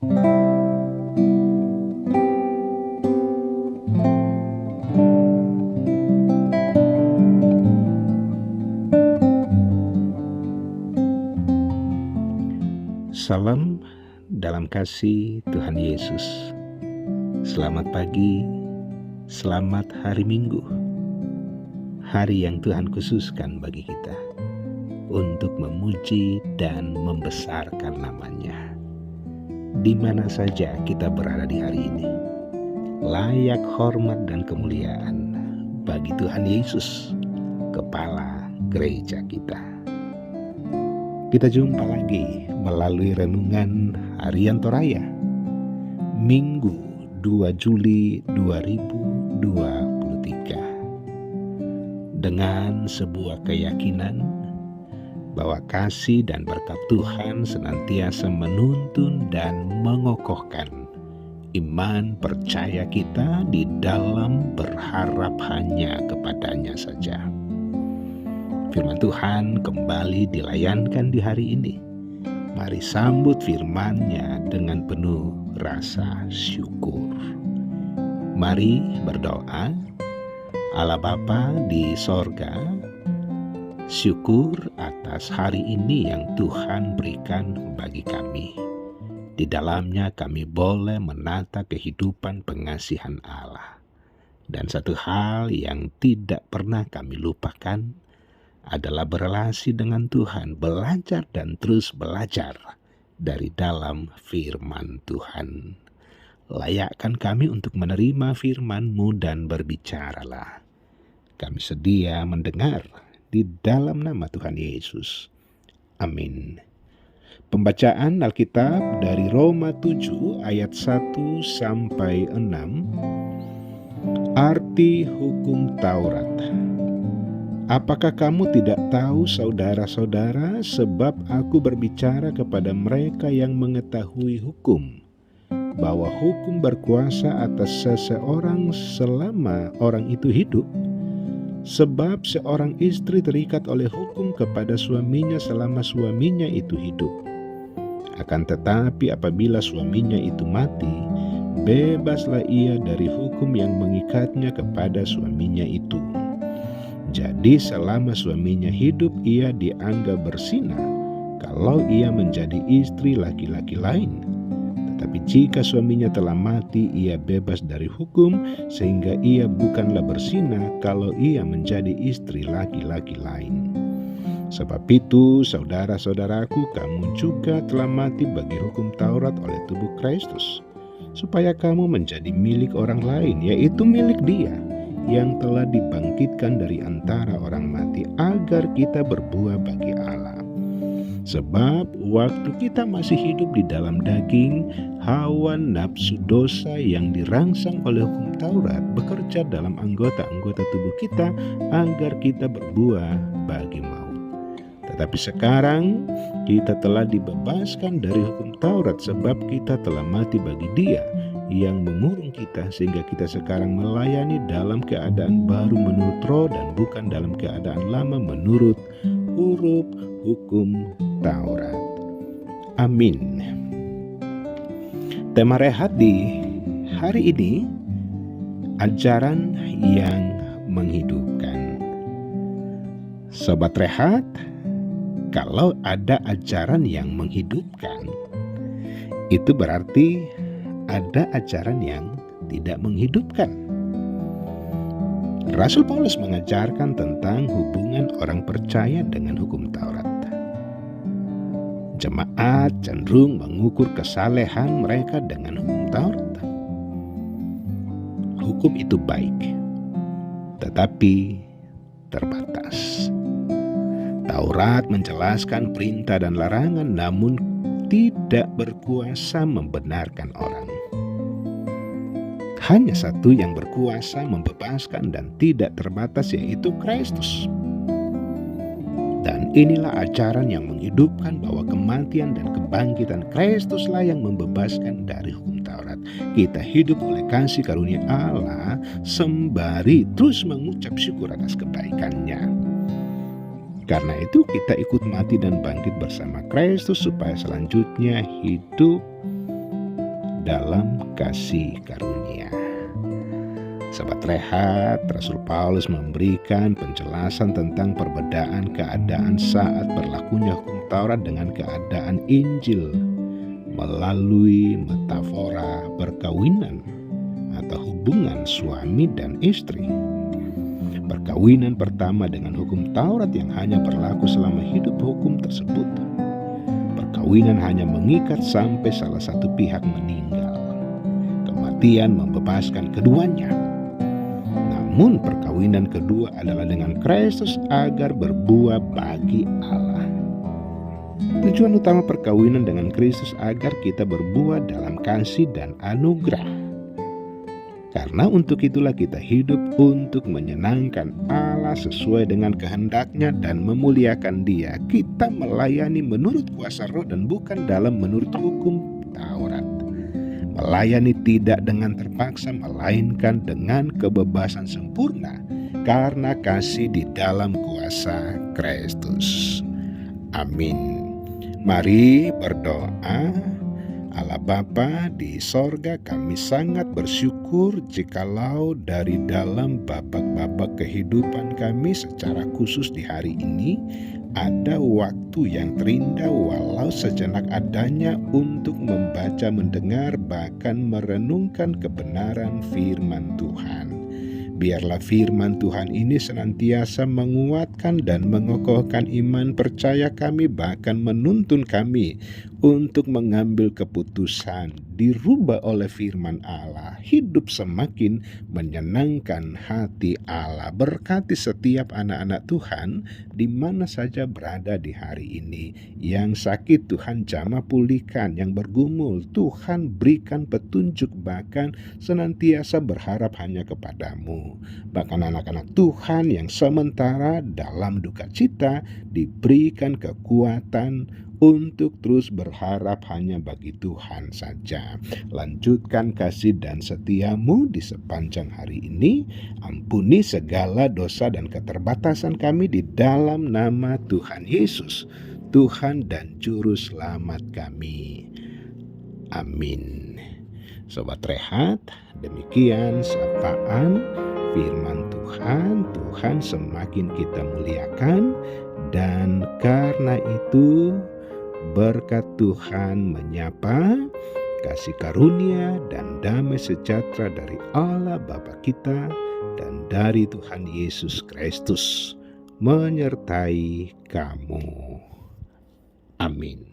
Salam dalam kasih Tuhan Yesus. Selamat pagi, selamat hari Minggu, hari yang Tuhan khususkan bagi kita untuk memuji dan membesarkan nama-Nya. Di mana saja kita berada di hari ini, layak hormat dan kemuliaan bagi Tuhan Yesus, Kepala Gereja kita. Kita jumpa lagi melalui renungan harian Toraya, Minggu 2 Juli 2023. Dengan sebuah keyakinan bahwa kasih dan berkat Tuhan senantiasa menuntun dan mengokohkan iman percaya kita di dalam berharap hanya kepadanya saja. Firman Tuhan kembali dilayankan di hari ini. Mari sambut firman-Nya dengan penuh rasa syukur. Mari berdoa. Allah Bapa di sorga, syukur atas hari ini yang Tuhan berikan bagi kami. Di dalamnya kami boleh menata kehidupan pengasihan Allah. Dan satu hal yang tidak pernah kami lupakan adalah berelasi dengan Tuhan, belajar dan terus belajar dari dalam firman Tuhan. Layakkan kami untuk menerima firman-Mu dan berbicaralah. Kami sedia mendengar di dalam nama Tuhan Yesus. Amin. Pembacaan Alkitab dari Roma 7 ayat 1 sampai 6. Arti hukum Taurat. Apakah kamu tidak tahu, saudara-saudara, sebab aku berbicara kepada mereka yang mengetahui hukum, bahwa hukum berkuasa atas seseorang selama orang itu hidup? Sebab seorang istri terikat oleh hukum kepada suaminya selama suaminya itu hidup. Akan tetapi apabila suaminya itu mati, bebaslah ia dari hukum yang mengikatnya kepada suaminya itu. Jadi selama suaminya hidup ia dianggap berzina kalau ia menjadi istri laki-laki lain. Tetapi jika suaminya telah mati, ia bebas dari hukum sehingga ia bukanlah berzina kalau ia menjadi istri laki-laki lain. Sebab itu saudara-saudaraku, kamu juga telah mati bagi hukum Taurat oleh tubuh Kristus, supaya kamu menjadi milik orang lain, yaitu milik Dia yang telah dibangkitkan dari antara orang mati, agar kita berbuah bagi Allah. Sebab waktu kita masih hidup di dalam daging, hawa nafsu dosa yang dirangsang oleh hukum Taurat bekerja dalam anggota-anggota tubuh kita agar kita berbuah bagi maut. Tetapi sekarang kita telah dibebaskan dari hukum Taurat, sebab kita telah mati bagi Dia yang mengurung kita, sehingga kita sekarang melayani dalam keadaan baru menurut roh dan bukan dalam keadaan lama menurut huruf hukum Taurat. Amin. Tema rehat di hari ini, ajaran yang menghidupkan. Sobat rehat, kalau ada ajaran yang menghidupkan, itu berarti ada ajaran yang tidak menghidupkan. Rasul Paulus mengajarkan tentang hubungan orang percaya dengan hukum Taurat. Jemaat cenderung mengukur kesalehan mereka dengan hukum Taurat. Hukum itu baik, tetapi terbatas. Taurat menjelaskan perintah dan larangan, namun tidak berkuasa membenarkan orang. Hanya satu yang berkuasa membebaskan dan tidak terbatas, yaitu Kristus. Dan inilah ajaran yang menghidupkan, bahwa kematian dan kebangkitan Kristuslah yang membebaskan dari hukum Taurat. Kita hidup oleh kasih karunia Allah sembari terus mengucap syukur atas kebaikan-Nya. Karena itu kita ikut mati dan bangkit bersama Kristus supaya selanjutnya hidup dalam kasih karunia. Sahabat Rehat, Rasul Paulus memberikan penjelasan tentang perbedaan keadaan saat berlakunya hukum Taurat dengan keadaan Injil melalui metafora perkawinan atau hubungan suami dan istri. Perkawinan pertama dengan hukum Taurat yang hanya berlaku selama hidup hukum tersebut. Perkawinan hanya mengikat sampai salah satu pihak meninggal. Kematian membebaskan keduanya. Namun perkawinan kedua adalah dengan Kristus agar berbuah bagi Allah. Tujuan utama perkawinan dengan Kristus agar kita berbuah dalam kasih dan anugerah. Karena untuk itulah kita hidup untuk menyenangkan Allah sesuai dengan kehendaknya dan memuliakan Dia. Kita melayani menurut kuasa roh dan bukan dalam menurut hukum Taurat. Melayani tidak dengan terpaksa, melainkan dengan kebebasan sempurna karena kasih di dalam kuasa Kristus. Amin. Mari berdoa. Allah Bapa di sorga, kami sangat bersyukur jikalau dari dalam babak-babak kehidupan kami secara khusus di hari ini ada waktu yang terindah walau sejenak adanya untuk membaca, mendengar, bahkan merenungkan kebenaran firman Tuhan. Biarlah firman Tuhan ini senantiasa menguatkan dan mengokohkan iman percaya kami, bahkan menuntun kami untuk mengambil keputusan dirubah oleh firman Allah, hidup semakin menyenangkan hati Allah. Berkati setiap anak-anak Tuhan di mana saja berada di hari ini. Yang sakit Tuhan jamah pulihkan, yang bergumul Tuhan berikan petunjuk, bahkan senantiasa berharap hanya kepadamu. Bahkan anak-anak Tuhan yang sementara dalam duka cita diberikan kekuatan untuk terus berharap hanya bagi Tuhan saja. Lanjutkan kasih dan setiamu di sepanjang hari ini. Ampuni segala dosa dan keterbatasan kami di dalam nama Tuhan Yesus, Tuhan dan Juru Selamat kami. Amin. Sobat Rehat, demikian sapaan firman Tuhan. Tuhan semakin kita muliakan, dan karena itu berkat Tuhan menyapa, kasih karunia dan damai sejahtera dari Allah Bapa kita dan dari Tuhan Yesus Kristus menyertai kamu. Amin.